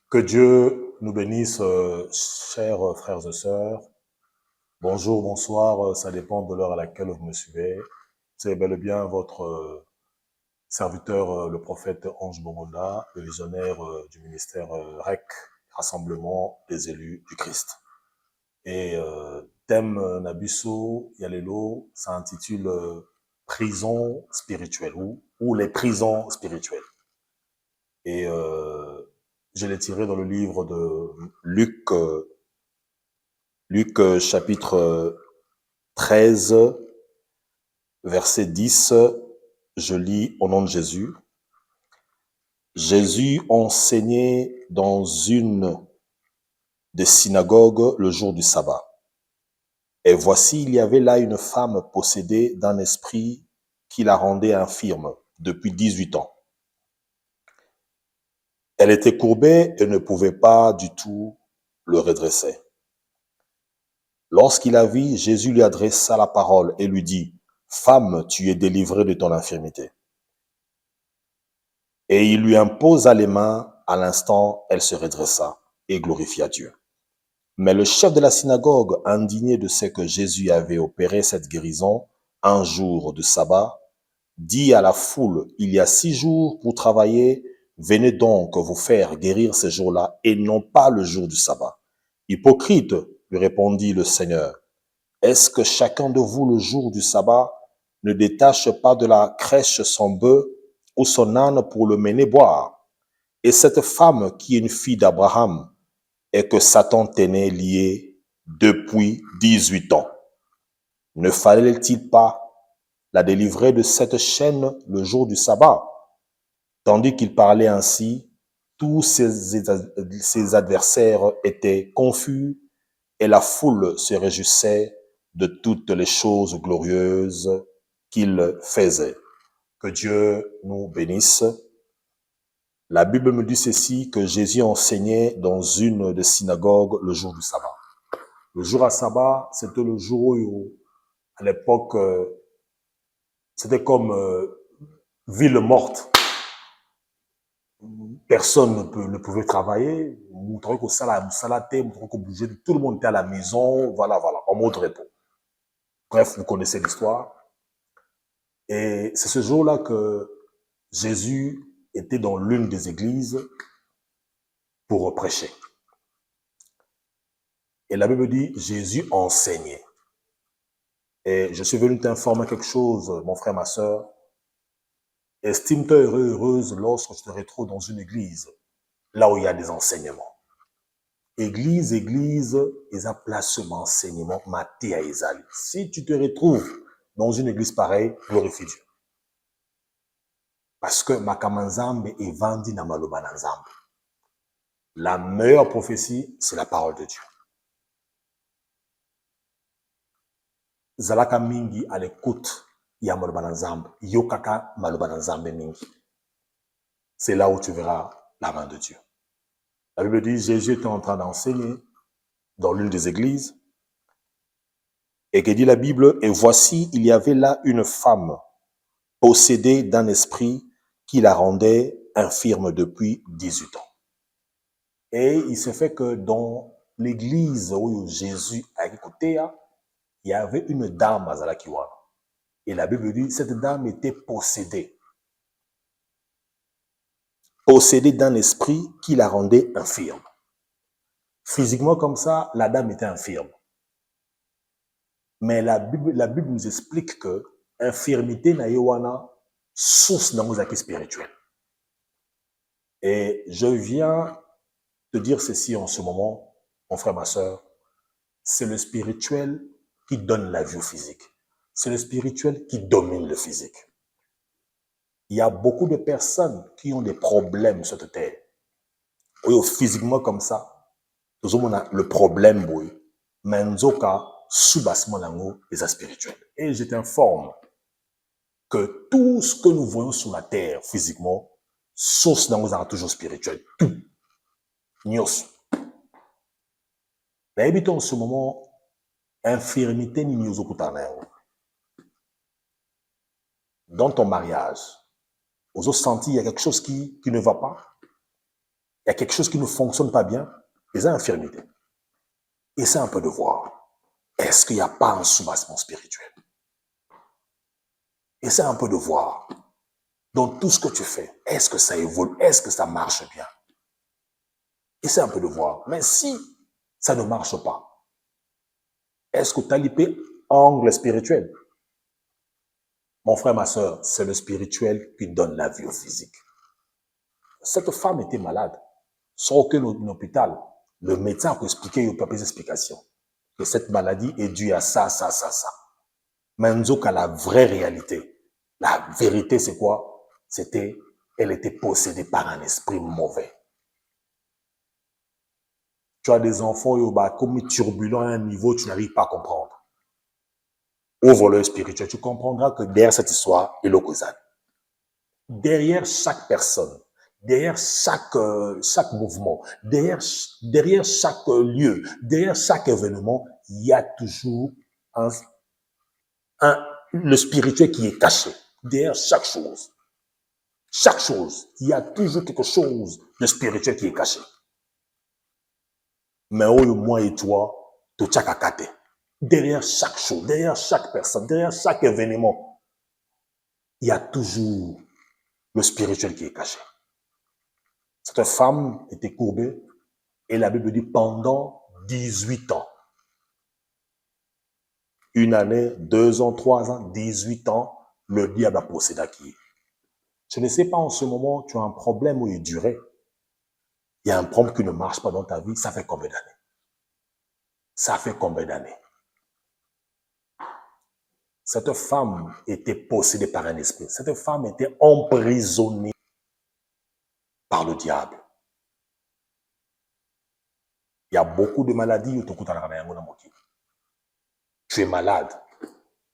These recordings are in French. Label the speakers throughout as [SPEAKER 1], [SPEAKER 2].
[SPEAKER 1] Que Dieu nous bénisse, chers frères et sœurs. Bonjour, bonsoir, ça dépend de l'heure à laquelle vous me suivez. C'est bel et bien votre serviteur, le prophète Ange Bomonda, le visionnaire du ministère REC, Rassemblement des élus du Christ. Et thème Nabiso Yalelo, ça intitule Prison spirituelle ou les prisons spirituelles. Et je l'ai tiré dans le livre de Luc, chapitre 13, verset 10. Je lis au nom de Jésus. Jésus enseignait dans une des synagogues le jour du sabbat. Et voici, il y avait là une femme possédée d'un esprit qui la rendait infirme depuis 18 ans. Elle était courbée et ne pouvait pas du tout le redresser. Lorsqu'il la vit, Jésus lui adressa la parole et lui dit, « Femme, tu es délivrée de ton infirmité. » Et il lui imposa les mains. À l'instant, elle se redressa et glorifia Dieu. Mais le chef de la synagogue, indigné de ce que Jésus avait opéré cette guérison, un jour de sabbat, dit à la foule, « Il y a 6 jours pour travailler, venez donc vous faire guérir ces jours-là et non pas le jour du sabbat. » Hypocrite, lui répondit le Seigneur, est-ce que chacun de vous, le jour du sabbat, ne détache pas de la crèche son bœuf ou son âne pour le mener boire? Et cette femme qui est une fille d'Abraham et que Satan tenait liée depuis 18 ans, ne fallait-il pas la délivrer de cette chaîne le jour du sabbat? Tandis qu'il parlait ainsi, tous ses adversaires étaient confus et la foule se réjouissait de toutes les choses glorieuses qu'il faisait. Que Dieu nous bénisse. La Bible me dit ceci, que Jésus enseignait dans une des synagogues le jour du sabbat. Le jour à sabbat, c'était le jour où, à l'époque, c'était comme ville morte. Personne ne pouvait travailler. Tout le monde était à la maison. Voilà, en mode repos. Bref, vous connaissez l'histoire. Et c'est ce jour-là que Jésus était dans l'une des églises pour prêcher. Et la Bible dit, Jésus enseignait. Et je suis venu t'informer quelque chose, mon frère, ma sœur. Estime-toi heureux, heureuse lorsque tu te retrouves dans une église, là où il y a des enseignements. Église, ils ont placement enseignement, maté à Ezali. Si tu te retrouves dans une église pareille, glorifie Dieu. Parce que Makamanzambe est vendu dans Malobananzambe. La meilleure prophétie, c'est la parole de Dieu. Zalaka mingi à l'écoute, il y a Malobananzambe. Yokaka Malobananzambe mingi. C'est là où tu verras la main de Dieu. La Bible dit, Jésus était en train d'enseigner dans l'une des églises. Et que dit la Bible, et voici, il y avait là une femme possédée d'un esprit qui la rendait infirme depuis 18 ans. Et il se fait que dans l'église où Jésus a écouté, il y avait une dame à Zalakiwana. Et la Bible dit, cette dame était possédée. Possédée d'un esprit qui la rendait infirme. Physiquement comme ça, la dame était infirme. Mais la Bible nous explique que infirmité na yowana source dans nos acquis spirituels. Et je viens te dire ceci en ce moment, mon frère, ma soeur, c'est le spirituel qui donne la vie au physique. C'est le spirituel qui domine le physique. Il y a beaucoup de personnes qui ont des problèmes sur cette terre. Oui, physiquement comme ça, le problème, oui, mais nzoka sous-bassement lango les spirituels. Et je t'informe que tout ce que nous voyons sur la terre physiquement, source dans nous toujours spirituel. Tout. Nios. Mais habitons en ce moment, infirmité ni nios dans ton mariage, vous avez senti il y a quelque chose qui ne va pas. il y a quelque chose qui ne fonctionne pas bien, les infirmités. Essaie un peu de voir. Est-ce qu'il n'y a pas un soubassement spirituel? Essaie un peu de voir. Dans tout ce que tu fais, est-ce que ça évolue? Est-ce que ça marche bien? Essaie un peu de voir. Mais si ça ne marche pas, est-ce que tu as l'épée angle spirituel? Mon frère, ma soeur, c'est le spirituel qui donne la vie au physique. Cette femme était malade. Sans aucun hôpital. Le médecin a expliqué, il n'y a pas d'explication. Que cette maladie est due à ça, ça, ça, ça. Mais nous avons la vraie réalité. La vérité, c'est quoi? C'était, elle était possédée par un esprit mauvais. Tu as des enfants, comme turbulents à un niveau, tu n'arrives pas à comprendre. Ouvre l'œil spirituel, tu comprendras que derrière cette histoire, il y a l'Okozan. Derrière chaque personne, derrière chaque mouvement, derrière chaque lieu, derrière chaque événement, il y a toujours le spirituel qui est caché. Derrière chaque chose, il y a toujours quelque chose de spirituel qui est caché. Mais moi et toi, tout ça kakate. Derrière chaque chose, derrière chaque personne, derrière chaque événement, il y a toujours le spirituel qui est caché. Cette femme était courbée et la Bible dit pendant 18 ans. Une année, 2 ans, 3 ans, 18 ans, le diable a possédé qui. Je ne sais pas en ce moment, tu as un problème où il durait. Il y a un problème qui ne marche pas dans ta vie, ça fait combien d'années? Ça fait combien d'années? Cette femme était possédée par un esprit. Cette femme était emprisonnée par le diable. Il y a beaucoup de maladies. Tu es malade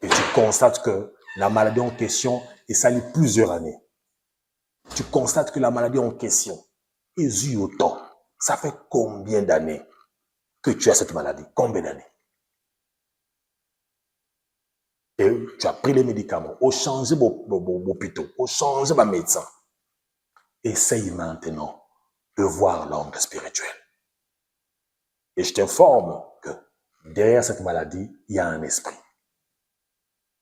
[SPEAKER 1] et tu constates que la maladie en question est salie plusieurs années. Tu constates que la maladie en question est eu autant. Ça fait combien d'années que tu as cette maladie? Combien d'années? Et tu as pris les médicaments, au changer vos hôpitaux, au changer vos médecins. Essaye maintenant de voir l'angle spirituel. Et je t'informe que derrière cette maladie, il y a un esprit.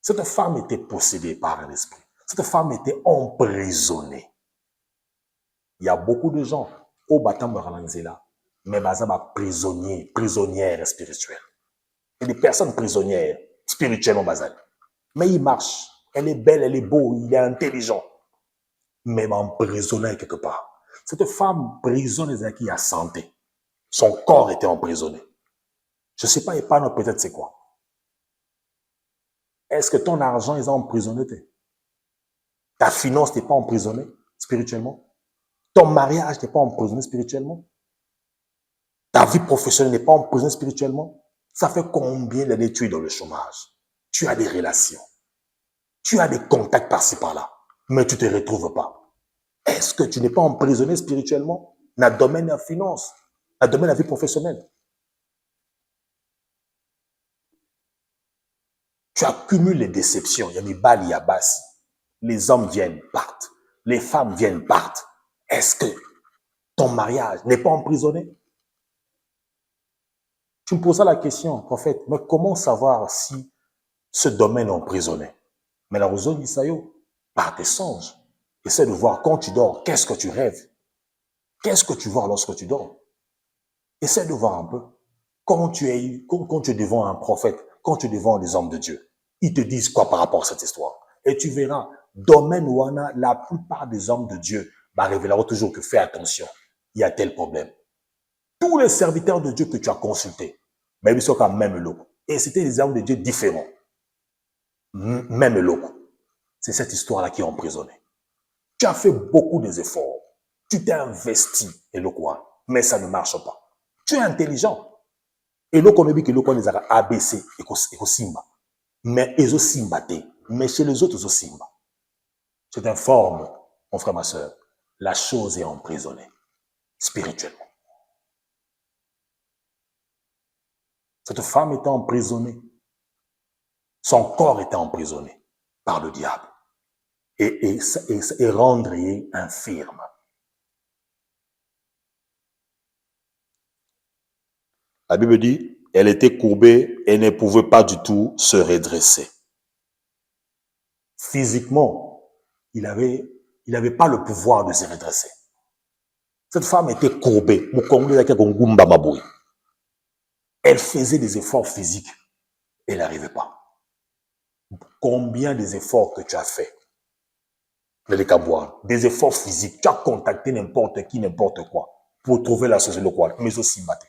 [SPEAKER 1] Cette femme était possédée par un esprit. Cette femme était emprisonnée. Il y a beaucoup de gens au bâtiment là, mais bazaba prisonniers, prisonnières spirituelles. Il y a des personnes prisonnières spirituellement basales. Mais il marche. Elle est belle, elle est beau, il est intelligent. Mais emprisonné quelque part. Cette femme prisonnière qui a santé. Son corps était emprisonné. Je ne sais pas, et pas peut-être c'est quoi. Est-ce que ton argent est emprisonné? Ta finance n'est pas emprisonnée spirituellement? Ton mariage n'est pas emprisonné spirituellement? Ta vie professionnelle n'est pas emprisonnée spirituellement? Ça fait combien d'années tu es dans le chômage? Tu as des relations. Tu as des contacts par-ci par-là. Mais tu ne te retrouves pas. Est-ce que tu n'es pas emprisonné spirituellement? Dans le domaine de la finance, dans le domaine de la vie professionnelle. Tu accumules les déceptions. Il y a des balles, il y a basse. Les hommes viennent, partent. Les femmes viennent, partent. Est-ce que ton mariage n'est pas emprisonné? Tu me poses la question, prophète, mais comment savoir si ce domaine est emprisonné? Mais la raison dit ça, par tes songes. Essaie de voir quand tu dors, qu'est-ce que tu rêves? Qu'est-ce que tu vois lorsque tu dors? Essaie de voir un peu. Quand tu es devant un prophète, quand tu es devant des hommes de Dieu, ils te disent quoi par rapport à cette histoire? Et tu verras, domaine où on a la plupart des hommes de Dieu, révéleront toujours que fais attention, il y a tel problème. Tous les serviteurs de Dieu que tu as consultés, mais ils sont quand même locaux. Et c'était des hommes de Dieu différents. Même locaux. C'est cette histoire-là qui est emprisonnée. Tu as fait beaucoup d'efforts. Tu t'es investi, et le quoi, mais ça ne marche pas. Tu es intelligent. Et le qu'on dit que le qu'on les a ABC et Simba. Mais ils ont Simba. Mais chez les autres, ils ont Simba. Je t'informe, mon frère, ma soeur, la chose est emprisonnée, spirituellement. Cette femme était emprisonnée. Son corps était emprisonné par le diable. Et rendre infirme. La Bible dit, elle était courbée et ne pouvait pas du tout se redresser. Physiquement, il avait pas le pouvoir de se redresser. Cette femme était courbée. Elle faisait des efforts physiques. Elle n'arrivait pas. Combien des efforts que tu as fait? Des efforts physiques. Tu as contacté n'importe qui, n'importe quoi pour trouver la solution locale. Mais aussi maté.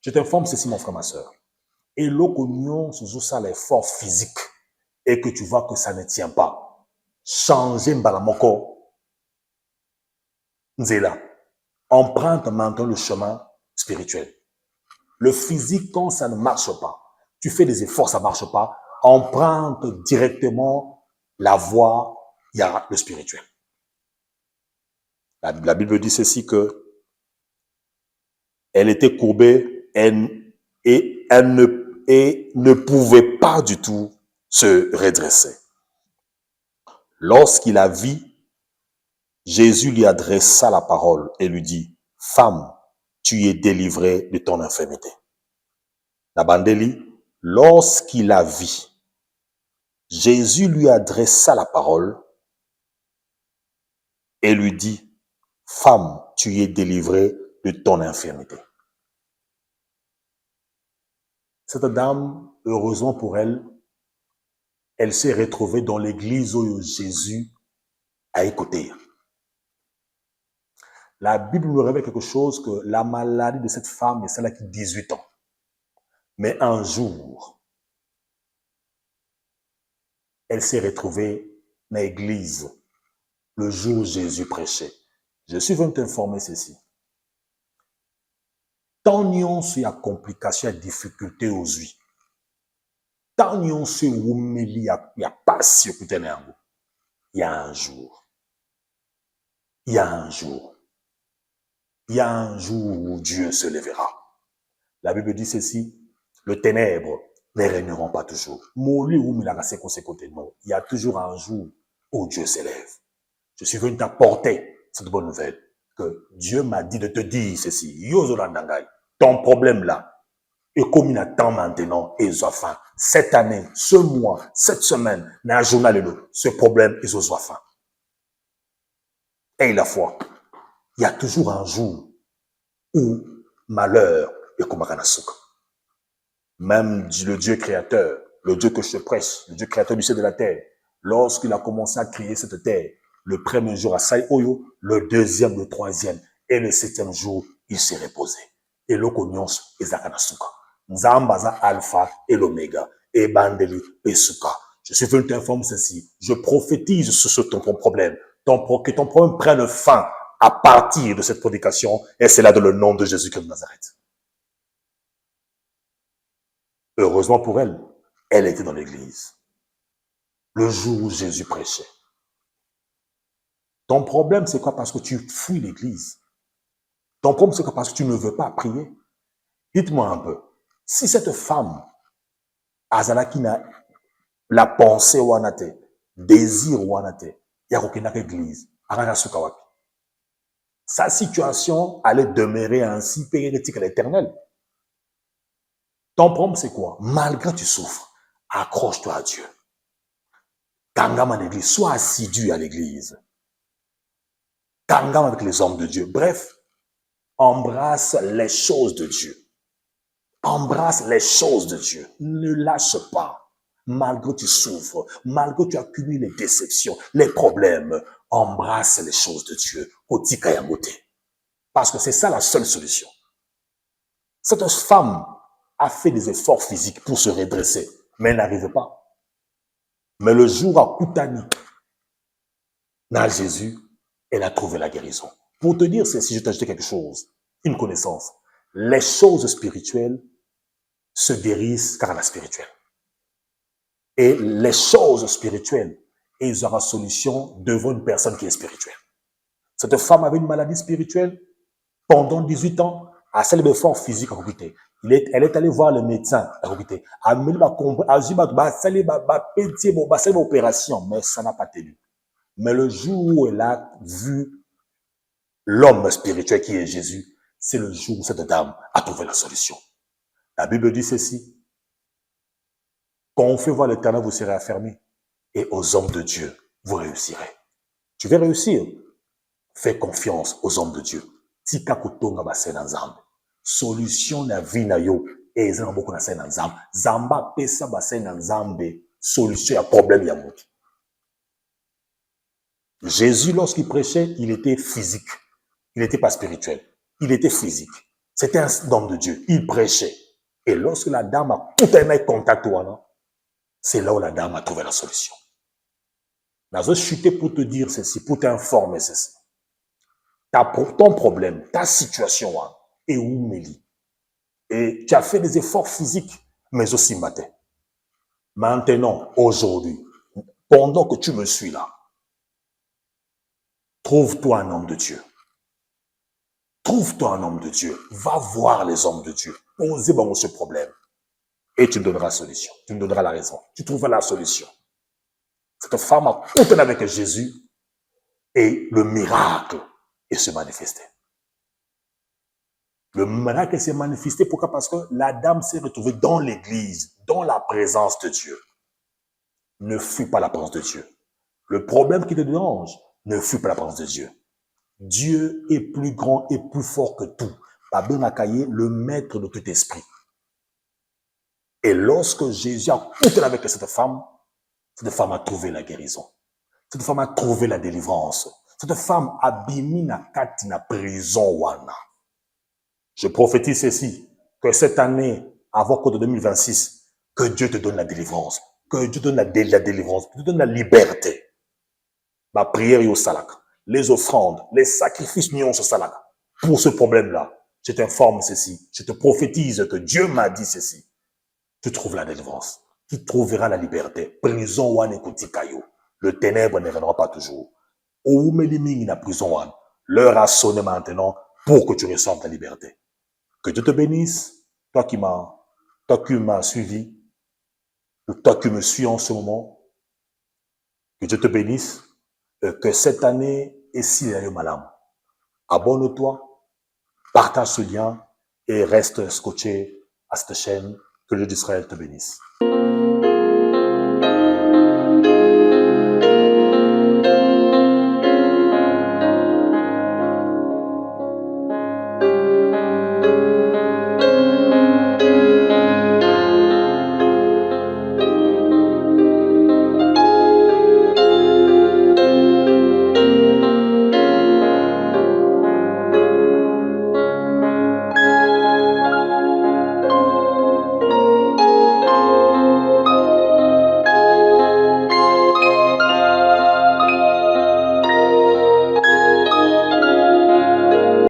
[SPEAKER 1] Je t'informe ceci, mon frère, ma soeur. Et l'oconion, c'est ça l'effort physique. Et que tu vois que ça ne tient pas. Changer Mbalamoko. Nzela. Emprunte maintenant le chemin spirituel. Le physique, quand ça ne marche pas, tu fais des efforts, ça ne marche pas, emprunte directement la voie, il y a le spirituel. La Bible dit ceci que elle était courbée et elle ne pouvait pas du tout se redresser. Lorsqu'il la vit, Jésus lui adressa la parole et lui dit, « Femme, tu es délivrée de ton infirmité. » La Bandeli, lorsqu'il la vit, Jésus lui adressa la parole et lui dit, « Femme, tu es délivrée de ton infirmité. » Cette dame, heureusement pour elle, elle s'est retrouvée dans l'église où Jésus a écouté. La Bible nous révèle quelque chose, que la maladie de cette femme est celle qui a 18 ans. Mais un jour, elle s'est retrouvée dans l'église le jour où Jésus prêchait. Je suis venu t'informer ceci. Tant nous il y a complications, il y a difficultés aux yeux. Tant nous il y a pas si il y a un jour. Il y a un jour. Il y a un jour où Dieu se lèvera. La Bible dit ceci, le ténèbre ne régneront pas toujours. Il y a toujours un jour où Dieu s'élève. Je suis venu t'apporter cette bonne nouvelle, que Dieu m'a dit de te dire ceci. Ton problème là, et comme il attend maintenant, et fin. Cette année, ce mois, cette semaine, dans un journal, ce problème est aux fin. Et la foi, il y a toujours un jour où malheur est comme un souka. Même le Dieu créateur, le Dieu que je te prêche, le Dieu créateur du ciel et de la terre, lorsqu'il a commencé à créer cette terre, le premier jour à Saïoyo, le deuxième, le troisième et le septième jour, il s'est reposé. Et l'okonions est Zakanasuka. Nzambaza Alpha et l'Oméga. Et Bandeli et Souka. Je suis venu t'informer ceci. Je prophétise sur ton problème. Que ton problème prenne fin à partir de cette prédication. Et c'est là dans le nom de Jésus-Christ de Nazareth. Heureusement pour elle, elle était dans l'église. Le jour où Jésus prêchait. Ton problème, c'est quoi? Parce que tu fuis l'église. Ton problème, c'est quoi? Parce que tu ne veux pas prier. Dites-moi un peu. Si cette femme, Azalakina, la pensée wanate, désir wanate, il y a aucune église. Sa situation allait demeurer ainsi, pérétique à l'éternel. Ton problème, c'est quoi? Malgré que tu souffres, accroche-toi à Dieu. Tangam à l'église, sois assidu à l'église. Tangam avec les hommes de Dieu. Bref, embrasse les choses de Dieu. Embrasse les choses de Dieu. Ne lâche pas. Malgré que tu souffres, malgré que tu accumules les déceptions, les problèmes, embrasse les choses de Dieu. Parce que c'est ça la seule solution. Cette femme a fait des efforts physiques pour se redresser, mais elle n'arrive pas. Mais le jour à Koutani, dans Jésus, elle a trouvé la guérison. Pour te dire si je t'ai ajouté quelque chose, une connaissance, les choses spirituelles se guérissent car la spirituelle. Et les choses spirituelles, ils auront solution devant une personne qui est spirituelle. Cette femme avait une maladie spirituelle pendant 18 ans, à celle de fort physique, elle est allée voir le médecin, opération, mais ça n'a pas tenu. Mais le jour où elle a vu l'homme spirituel qui est Jésus, c'est le jour où cette dame a trouvé la solution. La Bible dit ceci. Quand on fait voir l'Éternel, vous serez affermis. Et aux hommes de Dieu, vous réussirez. Tu vas réussir. Fais confiance aux hommes de Dieu. Tika kutonga basena nzambe. Solution na vie na yo. Eza na boko na sena nzambe. Zamba pesa basena nzambe. Solution ya problème ya moto. Jésus, lorsqu'il prêchait, il était physique. Il n'était pas spirituel. Il était physique. C'était un homme de Dieu. Il prêchait. Et lorsque la dame a tout un contact, c'est là où la dame a trouvé la solution. Je suis chuté pour te dire ceci, pour t'informer ceci. Ton problème, ta situation est où, Mélie? Et tu as fait des efforts physiques, mais aussi matin. Maintenant, aujourd'hui, pendant que tu me suis là, trouve-toi un homme de Dieu. Trouve-toi un homme de Dieu. Va voir les hommes de Dieu. Posez ce problème. Et tu me donneras la solution. Tu me donneras la raison. Tu trouveras la solution. Cette femme a continué avec Jésus et le miracle se manifesté. Le miracle s'est manifesté. Pourquoi? Parce que la dame s'est retrouvée dans l'église, dans la présence de Dieu. Ne fuis pas la présence de Dieu. Le problème qui te dérange, ne fuis pas la présence de Dieu. Dieu est plus grand et plus fort que tout. Babel Nakaye, le maître de tout esprit. Et lorsque Jésus a continué avec cette femme a trouvé la guérison. Cette femme a trouvé la délivrance. Cette femme a bimi na kati na prison wana. Je prophétise ceci, que cette année, avant que de 2026, que Dieu te donne la délivrance, que Dieu te donne la délivrance, que Dieu te donne la liberté. Ma prière est au salak. Les offrandes, les sacrifices n'y ont au salak. Pour ce problème-là, je t'informe ceci, je te prophétise que Dieu m'a dit ceci. Tu trouves la délivrance. Tu trouveras la liberté. Prison wan ekoti kayo. Le ténèbre ne reviendra pas toujours. Oumeliming na prison wan. L'heure a sonné maintenant pour que tu reçoives ta liberté. Que Dieu te bénisse. Toi qui m'as suivi, ou toi qui me suis en ce moment. Que Dieu te bénisse. Que cette année est si malam. Abonne-toi. Partage ce lien et reste scotché à cette chaîne. Que le Dieu d'Israël te bénisse.